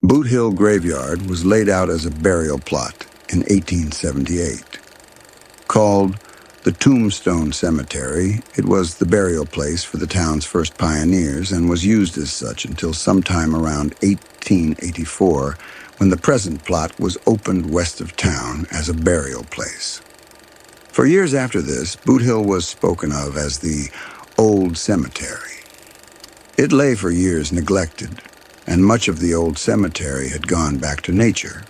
Boothill Graveyard was laid out as a burial plot in 1878. Called the Tombstone Cemetery, it was the burial place for the town's first pioneers and was used as such until sometime around 1884, when the present plot was opened west of town as a burial place. For years after this, Boothill was spoken of as the Old Cemetery. It lay for years neglected, and much of the old cemetery had gone back to nature.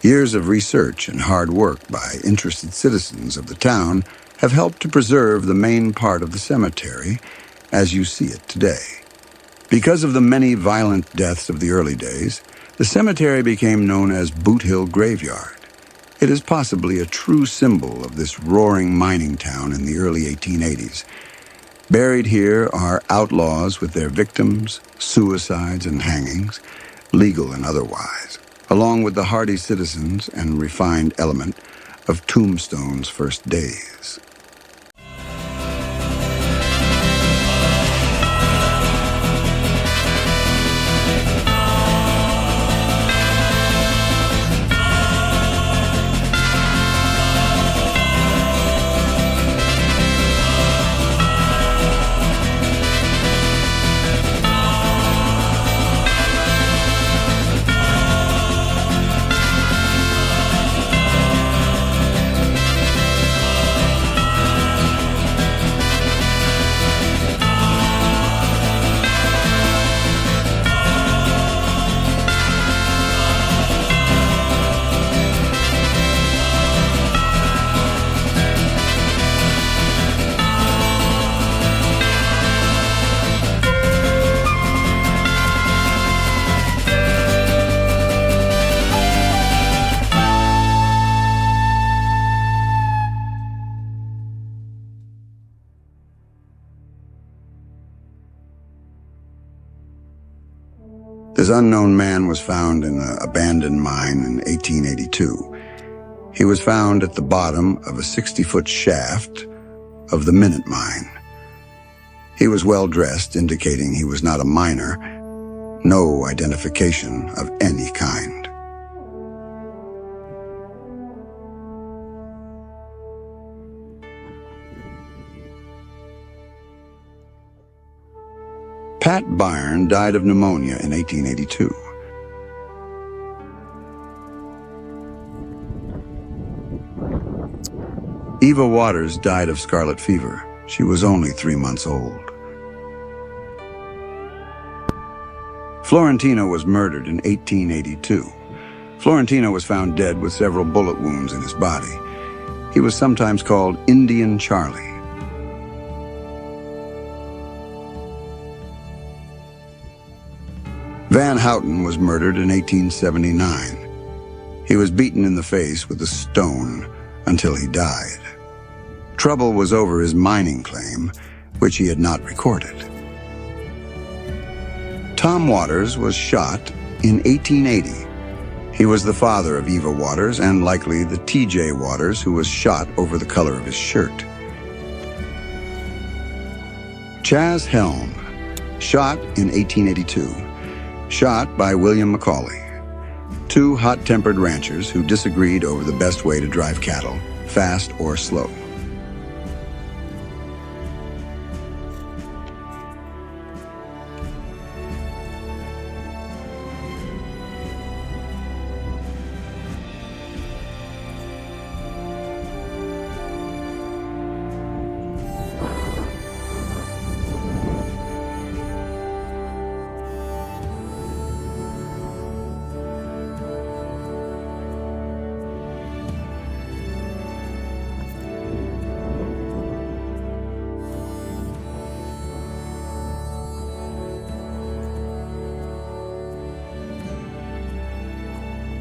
Years of research and hard work by interested citizens of the town have helped to preserve the main part of the cemetery as you see it today. Because of the many violent deaths of the early days, the cemetery became known as Boothill Graveyard. It is possibly a true symbol of this roaring mining town in the early 1880s. Buried here are outlaws with their victims, suicides and hangings, legal and otherwise, along with the hardy citizens and refined element of Tombstone's first days. This unknown man was found in an abandoned mine in 1882. He was found at the bottom of a 60-foot shaft of the Minute Mine. He was well dressed, indicating he was not a miner. No identification of any kind. Pat Byrne died of pneumonia in 1882. Eva Waters died of scarlet fever. She was only 3 months old. Florentino was murdered in 1882. Florentino was found dead with several bullet wounds in his body. He was sometimes called Indian Charlie. Van Houten was murdered in 1879. He was beaten in the face with a stone until he died. Trouble was over his mining claim, which he had not recorded. Tom Waters was shot in 1880. He was the father of Eva Waters and likely the T.J. Waters who was shot over the color of his shirt. Chaz Helm, shot in 1882. Shot by William Macaulay. Two hot-tempered ranchers who disagreed over the best way to drive cattle, fast or slow.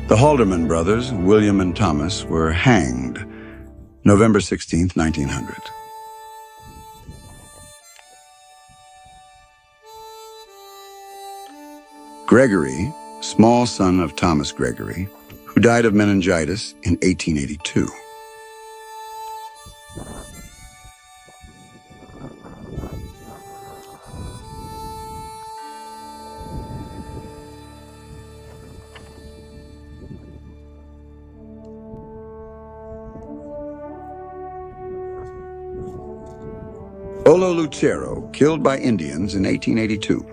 The Halderman brothers, William and Thomas, were hanged November 16, 1900. Gregory, small son of Thomas Gregory, who died of meningitis in 1882. Olo Lucero, killed by Indians in 1882.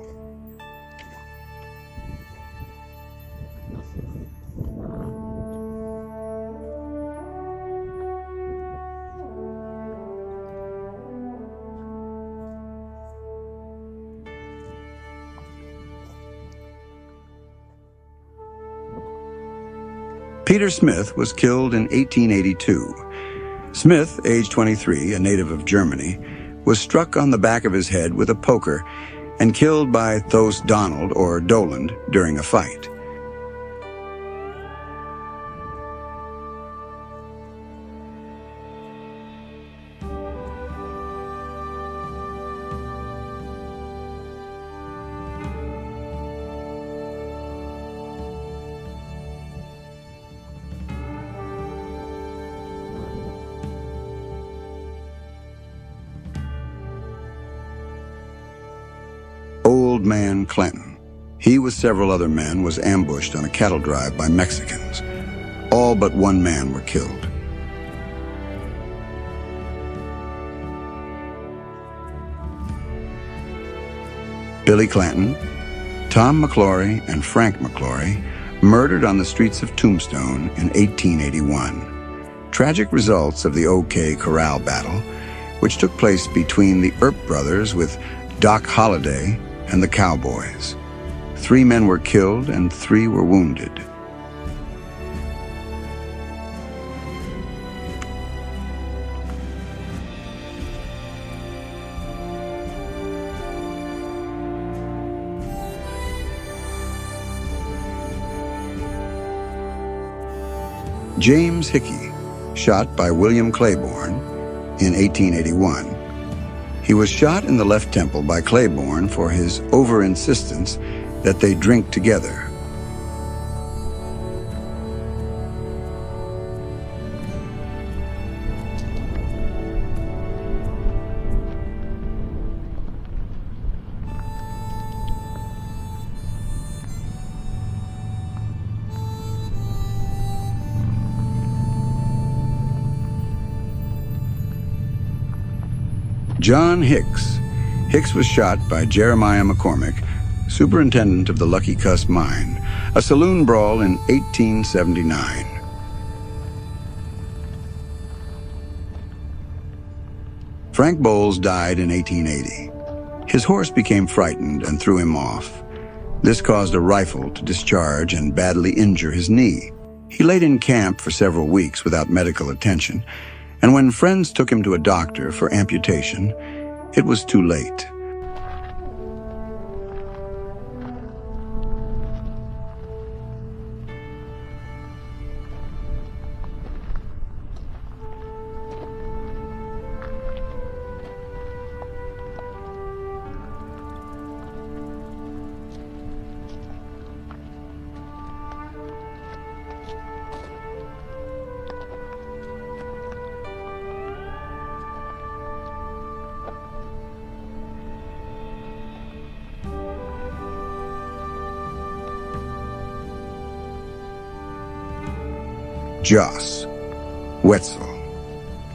Peter Smith was killed in 1882. Smith, age 23, a native of Germany, was struck on the back of his head with a poker and killed by Thos Donald, or Doland, during a fight. Old Man Clinton. He, with several other men, was ambushed on a cattle drive by Mexicans. All but one man were killed. Billy Clanton, Tom McClory, and Frank McClory murdered on the streets of Tombstone in 1881. Tragic results of the OK Corral battle, which took place between the Earp brothers with Doc Holliday and the Cowboys. 3 men were killed and 3 were wounded. James Hickey, shot by William Claiborne in 1881. He was shot in the left temple by Claiborne for his over-insistence that they drink together. John Hicks. Hicks was shot by Jeremiah McCormick, superintendent of the Lucky Cuss mine, a saloon brawl in 1879. Frank Bowles died in 1880. His horse became frightened and threw him off. This caused a rifle to discharge and badly injure his knee. He laid in camp for several weeks without medical attention, and when friends took him to a doctor for amputation, it was too late. Joss Wetzel,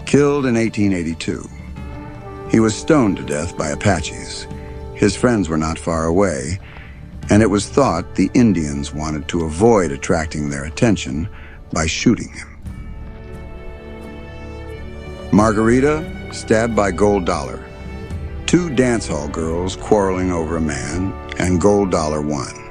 killed in 1882. He was stoned to death by Apaches. His friends were not far away, and it was thought the Indians wanted to avoid attracting their attention by shooting him. Margarita, stabbed by Gold Dollar. 2 dance hall girls quarreling over a man, and Gold Dollar won.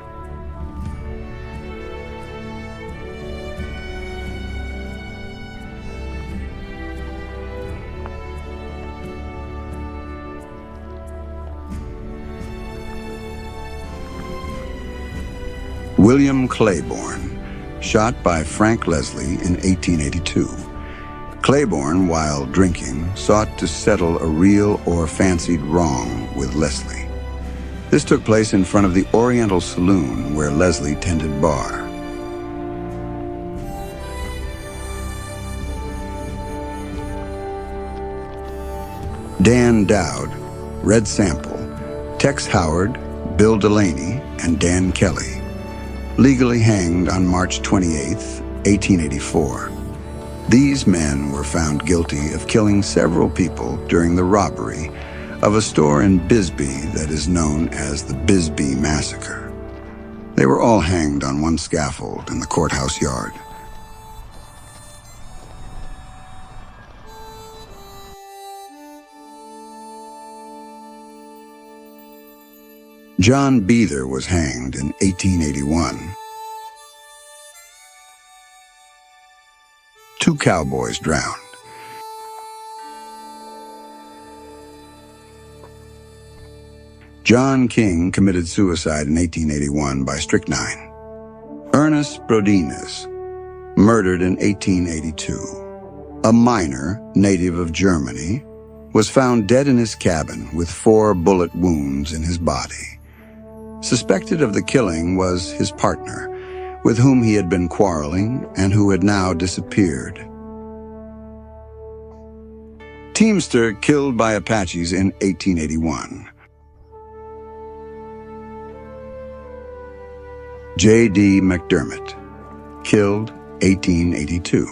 William Claiborne, shot by Frank Leslie in 1882. Claiborne, while drinking, sought to settle a real or fancied wrong with Leslie. This took place in front of the Oriental Saloon where Leslie tended bar. Dan Dowd, Red Sample, Tex Howard, Bill Delaney, and Dan Kelly, legally hanged on March 28, 1884. These men were found guilty of killing several people during the robbery of a store in Bisbee that is known as the Bisbee Massacre. They were all hanged on one scaffold in the courthouse yard. John Beather was hanged in 1881. 2 cowboys drowned. John King committed suicide in 1881 by strychnine. Ernest Brodines, murdered in 1882. A miner, native of Germany, was found dead in his cabin with 4 bullet wounds in his body. Suspected of the killing was his partner, with whom he had been quarreling and who had now disappeared. Teamster killed by Apaches in 1881. J.D. McDermott, killed 1882.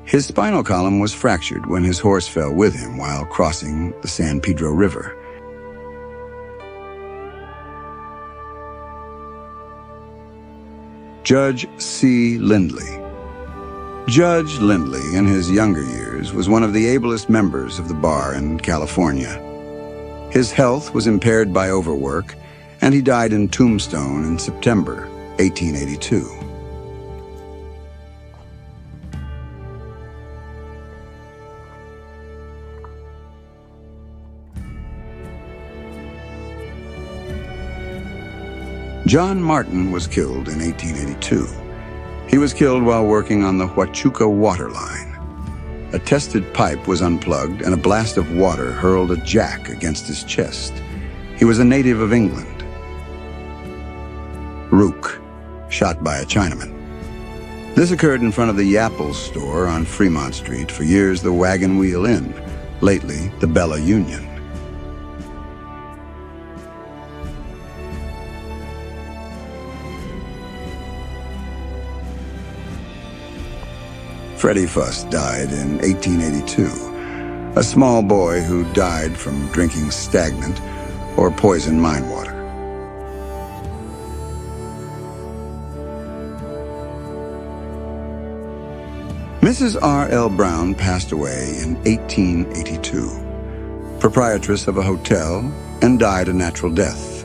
His spinal column was fractured when his horse fell with him while crossing the San Pedro River. Judge C. Lindley. Judge Lindley, in his younger years, was one of the ablest members of the bar in California. His health was impaired by overwork, and he died in Tombstone in September 1882. John Martin was killed in 1882. He was killed while working on the Huachuca water line. A tested pipe was unplugged and a blast of water hurled a jack against his chest. He was a native of England. Rook, shot by a Chinaman. This occurred in front of the Yapples store on Fremont Street, for years the Wagon Wheel Inn, lately the Bella Union. Freddie Fuss died in 1882, a small boy who died from drinking stagnant or poisoned mine water. Mrs. R.L. Brown passed away in 1882, proprietress of a hotel, and died a natural death.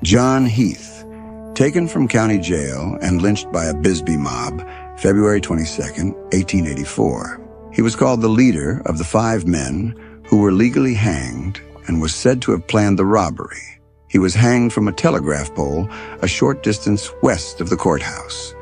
John Heath, taken from county jail and lynched by a Bisbee mob, February 22, 1884. He was called the leader of the 5 men who were legally hanged and was said to have planned the robbery. He was hanged from a telegraph pole a short distance west of the courthouse.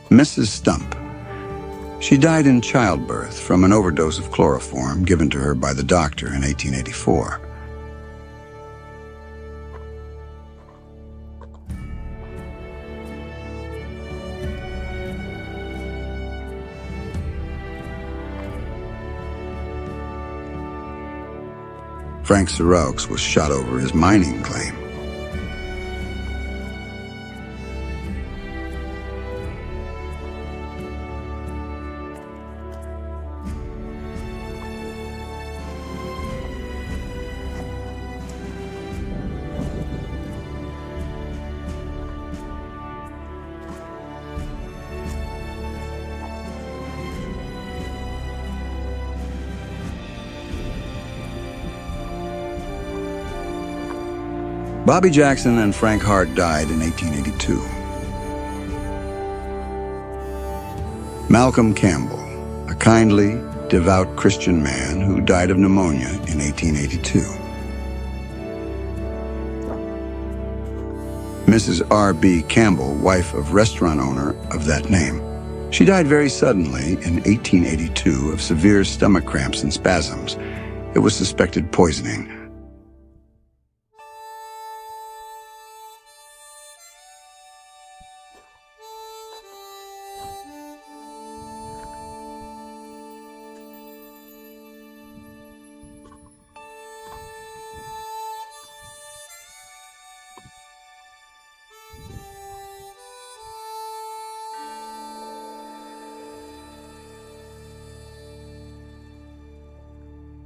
Mrs. Stump. She died in childbirth from an overdose of chloroform given to her by the doctor in 1884. Frank Seraux was shot over his mining claim. Bobby Jackson and Frank Hart died in 1882. Malcolm Campbell, a kindly, devout Christian man who died of pneumonia in 1882. Mrs. R.B. Campbell, wife of restaurant owner of that name. She died very suddenly in 1882 of severe stomach cramps and spasms. It was suspected poisoning.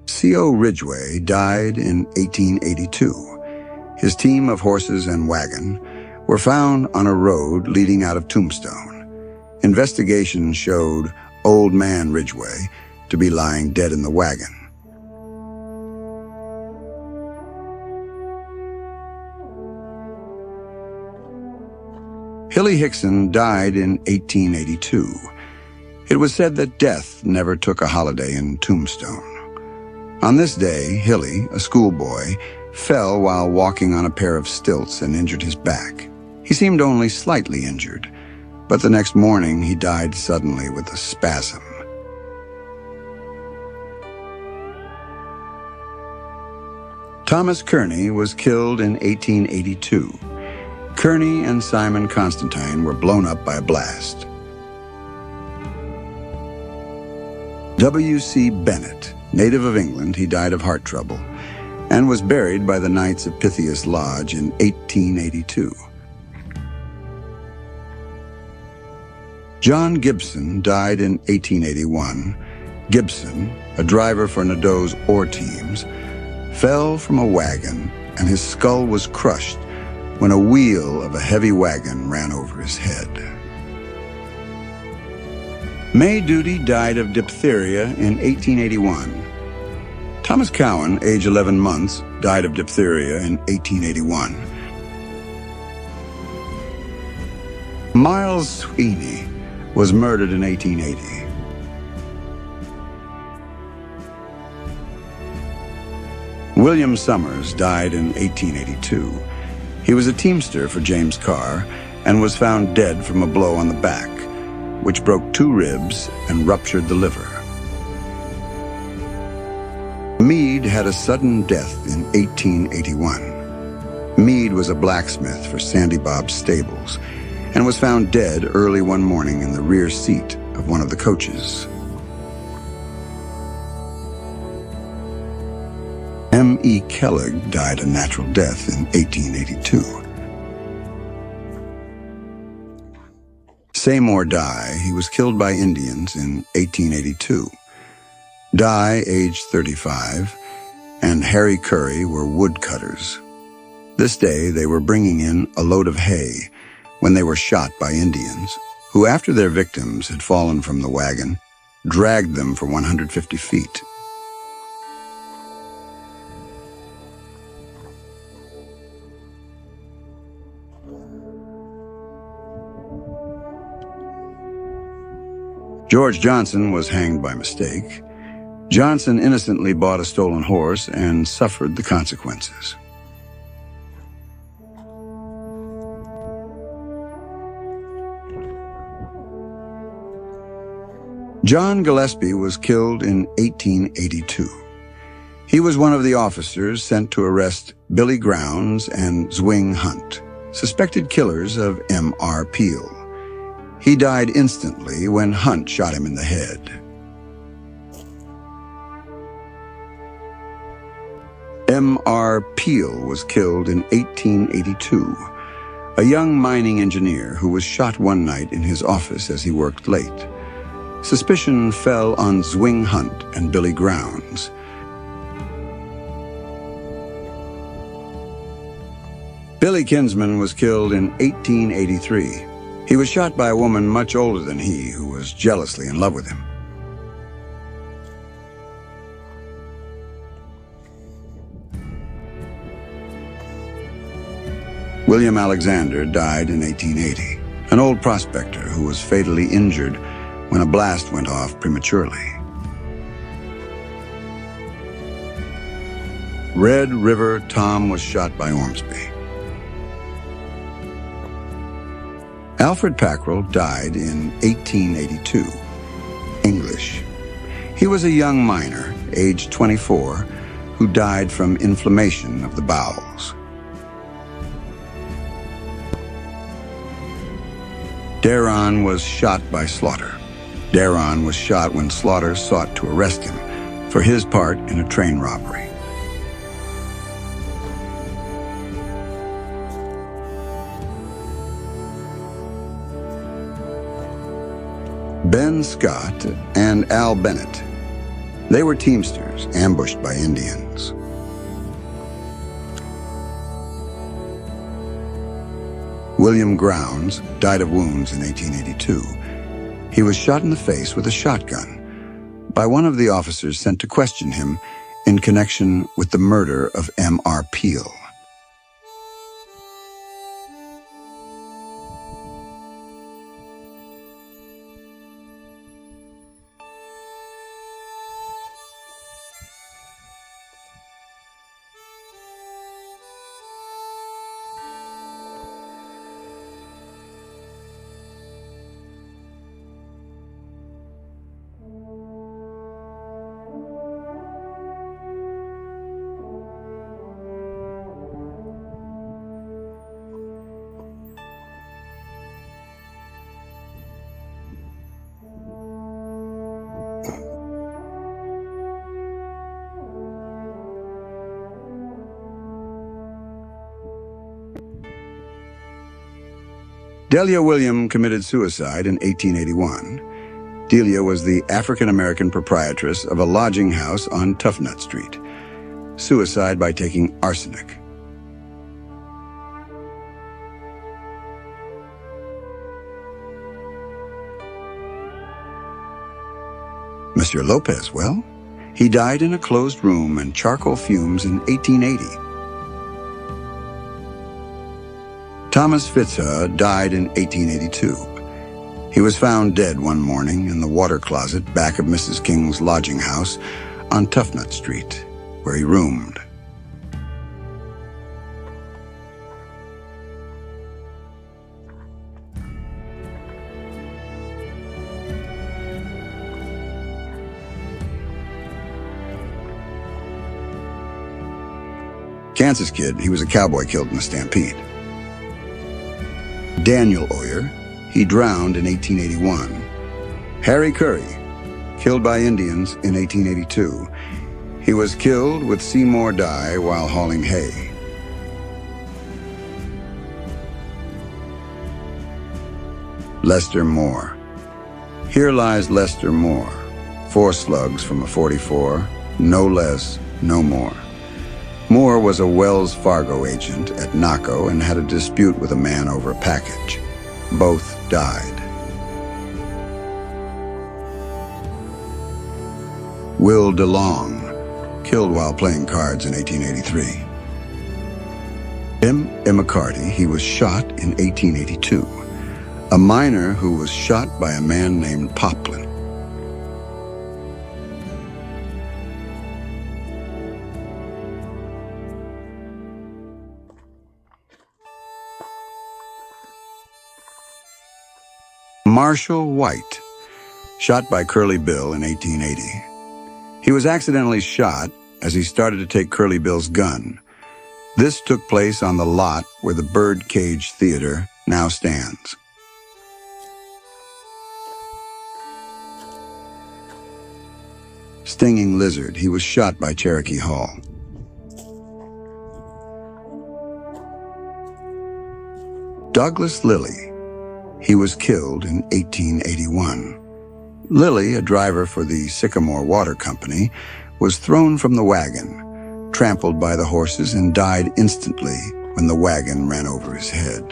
C.O. Ridgway died in 1882. His team of horses and wagon were found on a road leading out of Tombstone. Investigation showed Old Man Ridgway to be lying dead in the wagon. Hilly Hickson died in 1882. It was said that death never took a holiday in Tombstone. On this day, Hilly, a schoolboy, fell while walking on a pair of stilts and injured his back. He seemed only slightly injured, but the next morning he died suddenly with a spasm. Thomas Kearney was killed in 1882. Kearney and Simon Constantine were blown up by a blast. W.C. Bennett, native of England, he died of heart trouble and was buried by the Knights of Pythias Lodge in 1882. John Gibson died in 1881. Gibson, a driver for Nadeau's ore teams, fell from a wagon and his skull was crushed when a wheel of a heavy wagon ran over his head. May Duty died of diphtheria in 1881. Thomas Cowan, age 11 months, died of diphtheria in 1881. Miles Sweeney was murdered in 1880. William Summers died in 1882. He was a teamster for James Carr and was found dead from a blow on the back, which broke 2 ribs and ruptured the liver. Meade had a sudden death in 1881. Meade was a blacksmith for Sandy Bob's stables and was found dead early one morning in the rear seat of one of the coaches. M.E. Kellig died a natural death in 1882. Seymour Dye, he was killed by Indians in 1882. Dye, aged 35, and Harry Curry were woodcutters. This day they were bringing in a load of hay when they were shot by Indians, who, after their victims had fallen from the wagon, dragged them for 150 feet. George Johnson was hanged by mistake. Johnson innocently bought a stolen horse and suffered the consequences. John Gillespie was killed in 1882. He was one of the officers sent to arrest Billy Grounds and Zwing Hunt, suspected killers of M.R. Peel. He died instantly when Hunt shot him in the head. M.R. Peel was killed in 1882, a young mining engineer who was shot one night in his office as he worked late. Suspicion fell on Zwing Hunt and Billy Grounds. Billy Kinsman was killed in 1883. He was shot by a woman much older than he who was jealously in love with him. William Alexander died in 1880, an old prospector who was fatally injured when a blast went off prematurely. Red River Tom was shot by Ormsby. Alfred Packrell died in 1882. English. He was a young miner, aged 24, who died from inflammation of the bowels. Daron was shot by Slaughter. Daron was shot when Slaughter sought to arrest him for his part in a train robbery. Ben Scott and Al Bennett. They were teamsters ambushed by Indians. William Grounds died of wounds in 1882. He was shot in the face with a shotgun by one of the officers sent to question him in connection with the murder of M.R. Peel. Delia William committed suicide in 1881. Delia was the African-American proprietress of a lodging house on Toughnut Street. Suicide by taking arsenic. Monsieur Lopez, well, he died in a closed room and charcoal fumes in 1880. Thomas Fitzhugh died in 1882. He was found dead one morning in the water closet back of Mrs. King's lodging house on Toughnut Street, where he roomed. Kansas kid, he was a cowboy killed in a stampede. Daniel Oyer, he drowned in 1881. Harry Curry, killed by Indians in 1882. He was killed with Seymour dye while hauling hay. Lester Moore. Here lies Lester Moore. 4 slugs from a .44, no less, no more. Moore was a Wells Fargo agent at Naco and had a dispute with a man over a package. Both died. Will DeLong, killed while playing cards in 1883. M. McCarty, he was shot in 1882. A miner who was shot by a man named Poplin. Marshall White, shot by Curly Bill in 1880. He was accidentally shot as he started to take Curly Bill's gun. This took place on the lot where the Birdcage Theater now stands. Stinging Lizard, he was shot by Cherokee Hall. Douglas Lilly, he was killed in 1881. Lilly, a driver for the Sycamore Water Company, was thrown from the wagon, trampled by the horses, and died instantly when the wagon ran over his head.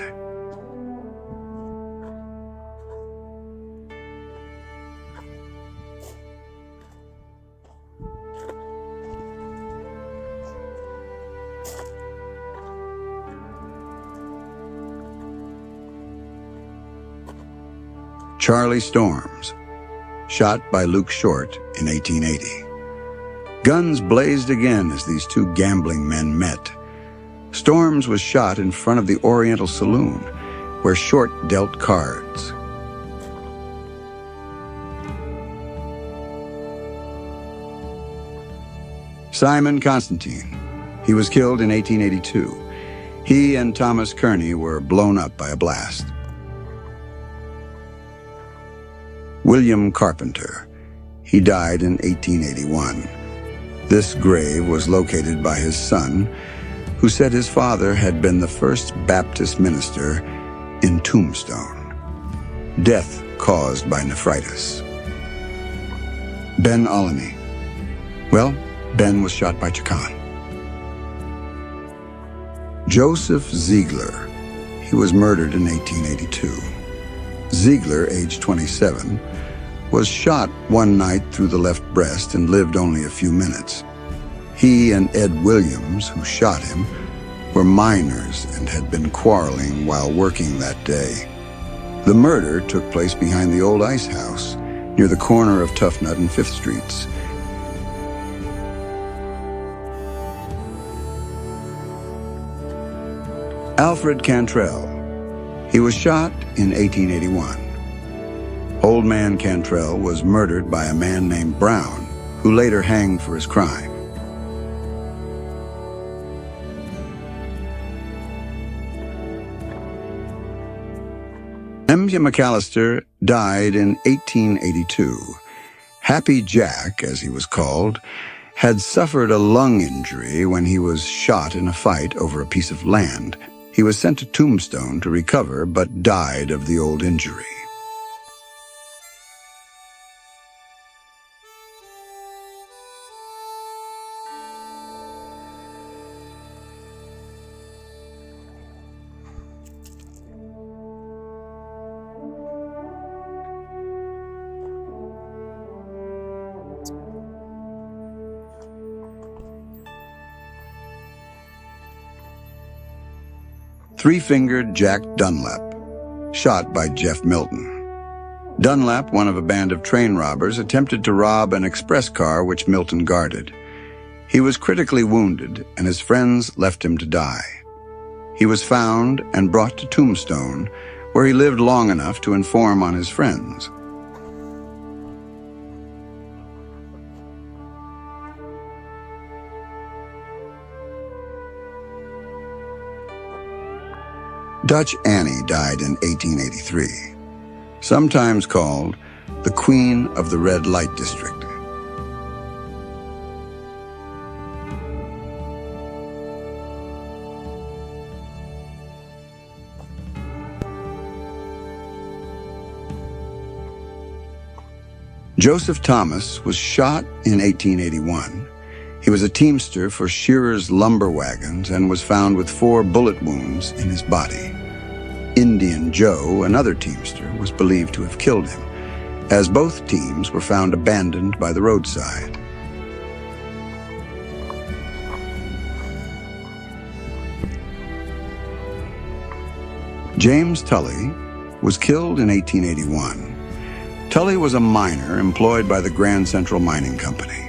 Charlie Storms, shot by Luke Short in 1880. Guns blazed again as these two gambling men met. Storms was shot in front of the Oriental Saloon, where Short dealt cards. Simon Constantine. He was killed in 1882. He and Thomas Kearney were blown up by a blast. William Carpenter. He died in 1881. This grave was located by his son, who said his father had been the first Baptist minister in Tombstone. Death caused by nephritis. Ben Olney. Well, Ben was shot by Chacon. Joseph Ziegler. He was murdered in 1882. Ziegler, age 27, was shot one night through the left breast and lived only a few minutes. He and Ed Williams, who shot him, were miners and had been quarreling while working that day. The murder took place behind the old ice house near the corner of Toughnut and 5th Streets. Alfred Cantrell. He was shot in 1881. Old Man Cantrell was murdered by a man named Brown, who later hanged for his crime. Emmya McAllister died in 1882. Happy Jack, as he was called, had suffered a lung injury when he was shot in a fight over a piece of land. He was sent to Tombstone to recover, but died of the old injury. Three-fingered Jack Dunlap, shot by Jeff Milton. Dunlap, one of a band of train robbers, attempted to rob an express car which Milton guarded. He was critically wounded, and his friends left him to die. He was found and brought to Tombstone, where he lived long enough to inform on his friends. Dutch Annie died in 1883, sometimes called the Queen of the Red Light District. Joseph Thomas was shot in 1881. He was a teamster for Shearer's lumber wagons and was found with 4 bullet wounds in his body. Indian Joe, another teamster, was believed to have killed him, as both teams were found abandoned by the roadside. James Tully was killed in 1881. Tully was a miner employed by the Grand Central Mining Company.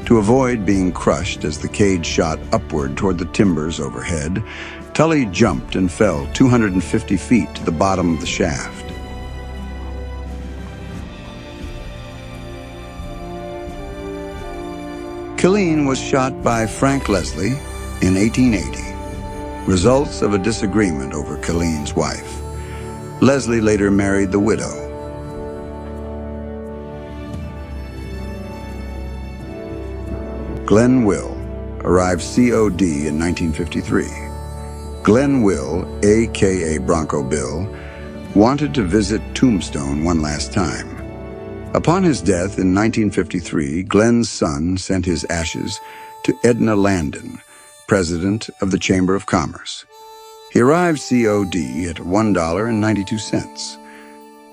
To avoid being crushed as the cage shot upward toward the timbers overhead, Tully jumped and fell 250 feet to the bottom of the shaft. Killeen was shot by Frank Leslie in 1880. Results of a disagreement over Killeen's wife. Leslie later married the widow. Glenn Will arrived COD in 1953. Glenn Will, a.k.a. Bronco Bill, wanted to visit Tombstone one last time. Upon his death in 1953, Glenn's son sent his ashes to Edna Landon, president of the Chamber of Commerce. He arrived COD at $1.92.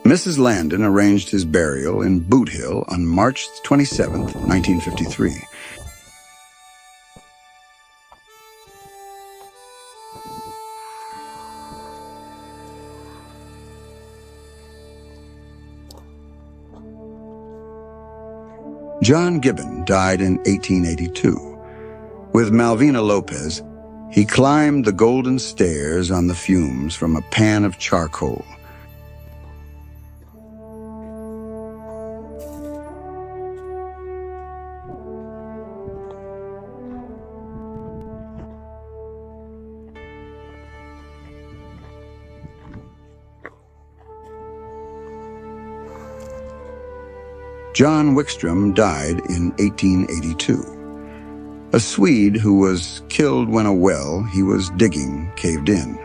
Mrs. Landon arranged his burial in Boot Hill on March 27, 1953. John Gibbon died in 1882. With Malvina Lopez, he climbed the golden stairs on the fumes from a pan of charcoal. John Wickstrom died in 1882. A Swede who was killed when a well he was digging caved in.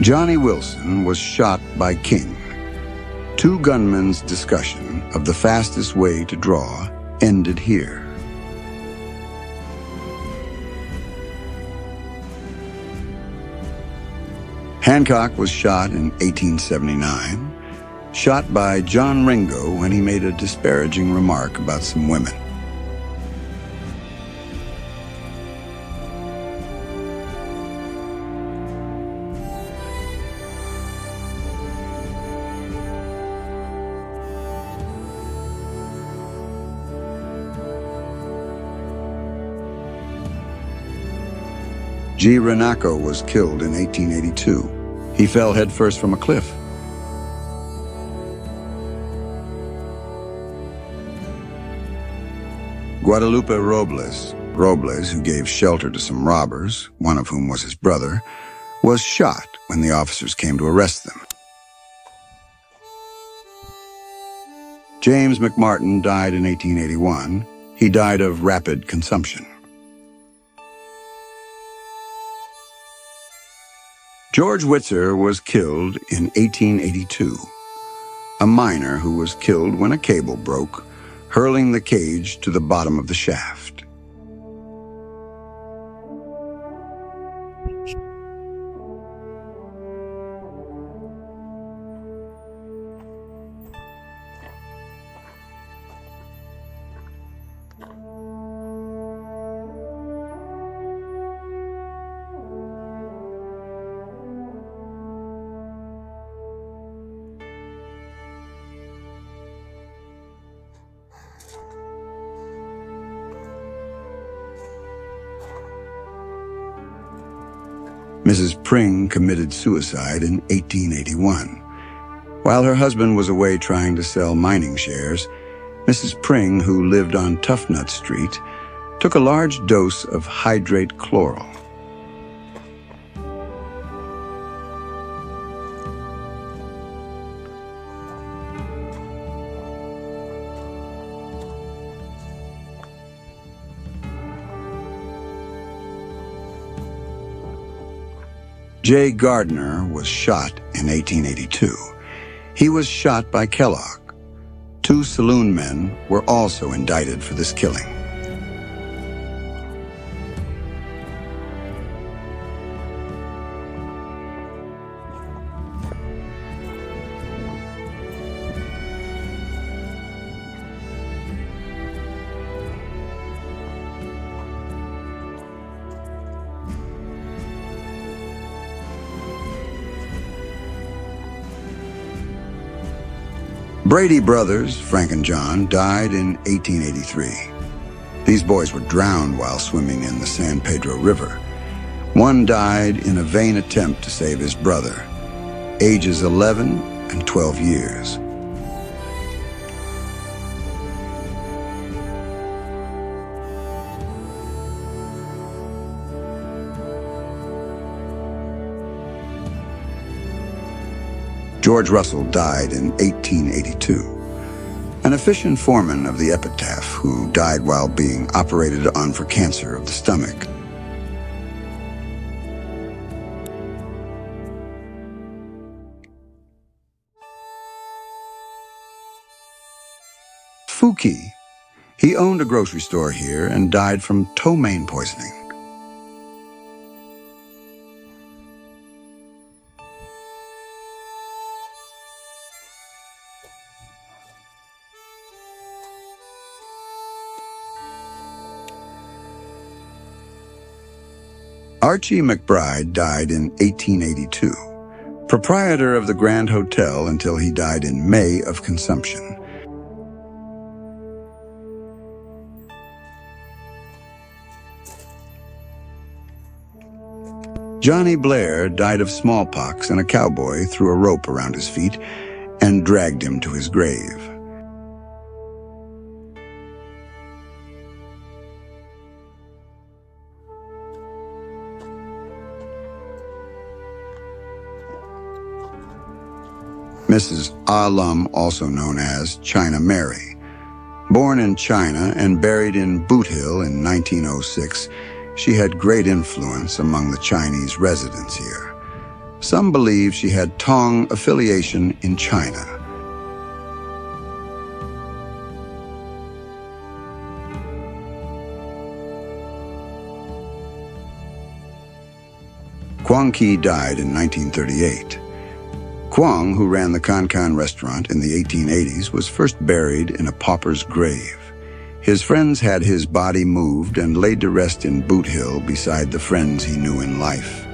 Johnny Wilson was shot by King. Two gunmen's discussion of the fastest way to draw ended here. Hancock was shot in 1879, shot by John Ringo when he made a disparaging remark about some women. G. Renaco was killed in 1882. He fell headfirst from a cliff. Guadalupe Robles, who gave shelter to some robbers, one of whom was his brother, was shot when the officers came to arrest them. James McMartin died in 1881. He died of rapid consumption. George Witzer was killed in 1882. A miner who was killed when a cable broke, hurling the cage to the bottom of the shaft. Mrs. Pring committed suicide in 1881. While her husband was away trying to sell mining shares, Mrs. Pring, who lived on Toughnut Street, took a large dose of hydrate chloral. Jay Gardner was shot in 1882. He was shot by Kellogg. Two Saloon men were also indicted for this killing. Brady brothers, Frank and John, died in 1883. These boys were drowned while swimming in the San Pedro River. One died in a vain attempt to save his brother, ages 11 and 12 years. George Russell died in 1882. an efficient foreman of the epitaph who died while being operated on for cancer of the stomach. Fuki. He owned a grocery store here and died from ptomaine poisoning. Archie McBride died in 1882, proprietor of the Grand Hotel until he died in May of consumption. Johnny Blair died of smallpox, and a cowboy threw a rope around his feet and dragged him to his grave. Mrs. Ah Lum, also known as China Mary. Born in China and buried in Boot Hill in 1906, she had great influence among the Chinese residents here. Some believe she had Tong affiliation in China. Kwong Ki died in 1938. Kwong, who ran the Kan restaurant in the 1880s, was first buried in a pauper's grave. His friends had his body moved and laid to rest in Boot Hill beside the friends he knew in life.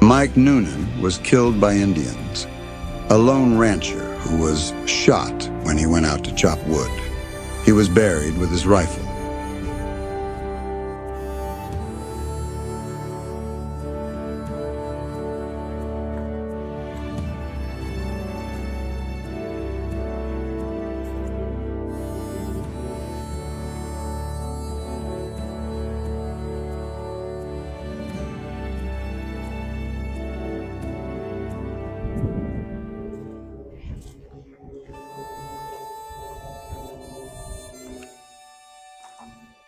Mike Noonan was killed by Indians, a lone rancher who was shot when he went out to chop wood. He was buried with his rifle.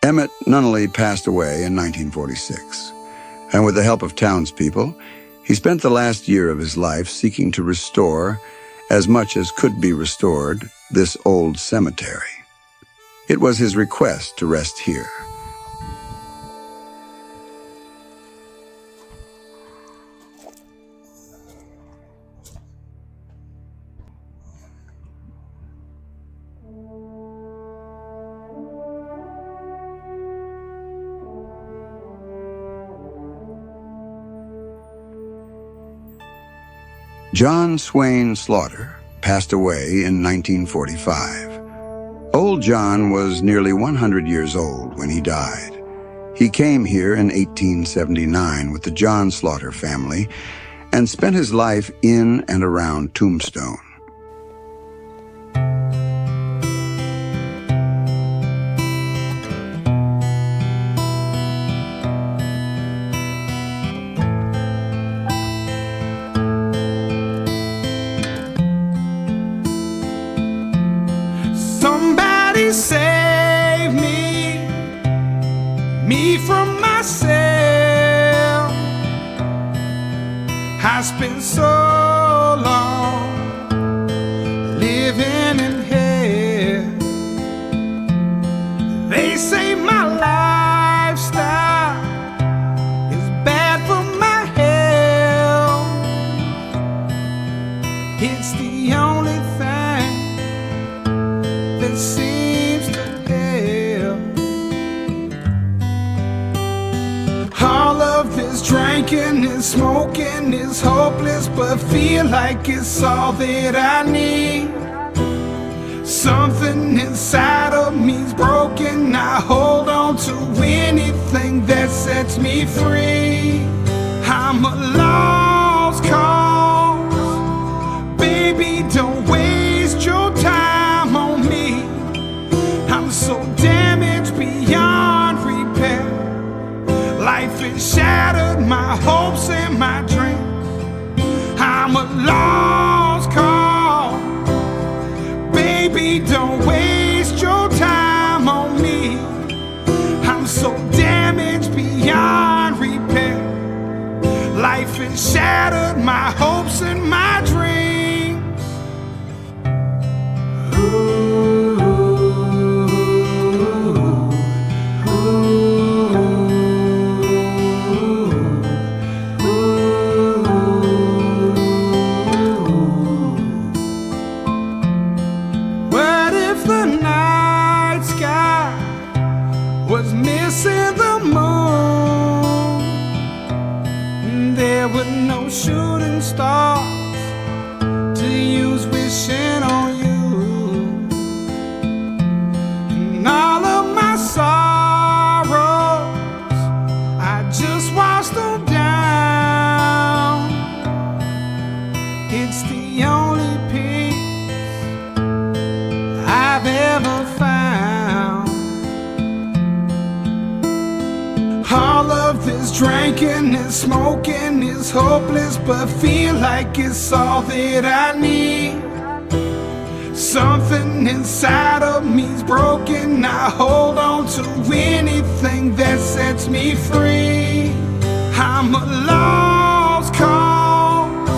Emmett Nunnally passed away in 1946, and with the help of townspeople, he spent the last year of his life seeking to restore, as much as could be restored, this old cemetery. It was his request to rest here. John Swain Slaughter passed away in 1945. Old John was nearly 100 years old when he died. He came here in 1879 with the John Slaughter family and spent his life in and around Tombstone. Save me from myself. I spent so long living in hell. They say my lifestyle is bad for my health. It's the only thing that seems to help. All of this drinking is smoking is hopeless, but feel like it's all that I need. Something inside of me's broken. I hold on to anything that sets me free. I'm a lost cause. Baby, don't waste your time on me. I'm so damaged beyond repair. Life has shattered my hopes and my dreams. I'm a lost cause. Baby, don't waste your time on me. I'm so damaged beyond repair. Life has shattered my hopes and my dreams. Ooh, ooh, what if the night sky was missing the moon? There were no shooting stars to use wishing on you. And all of my sorrows, I just washed them down. It's the only peace I've ever found. All of this drinking and smoking is hopeless, but feel like it's all that I need. Something inside of me's broken. I hold on to anything that sets me free. I'm a lost cause.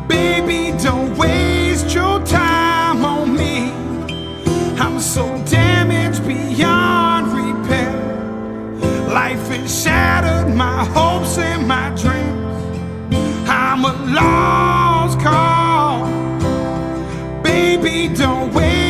Baby, don't waste your time on me. I'm so damaged beyond repair. Life has shattered my hopes and my dreams. I'm a lost cause. Baby, don't wait.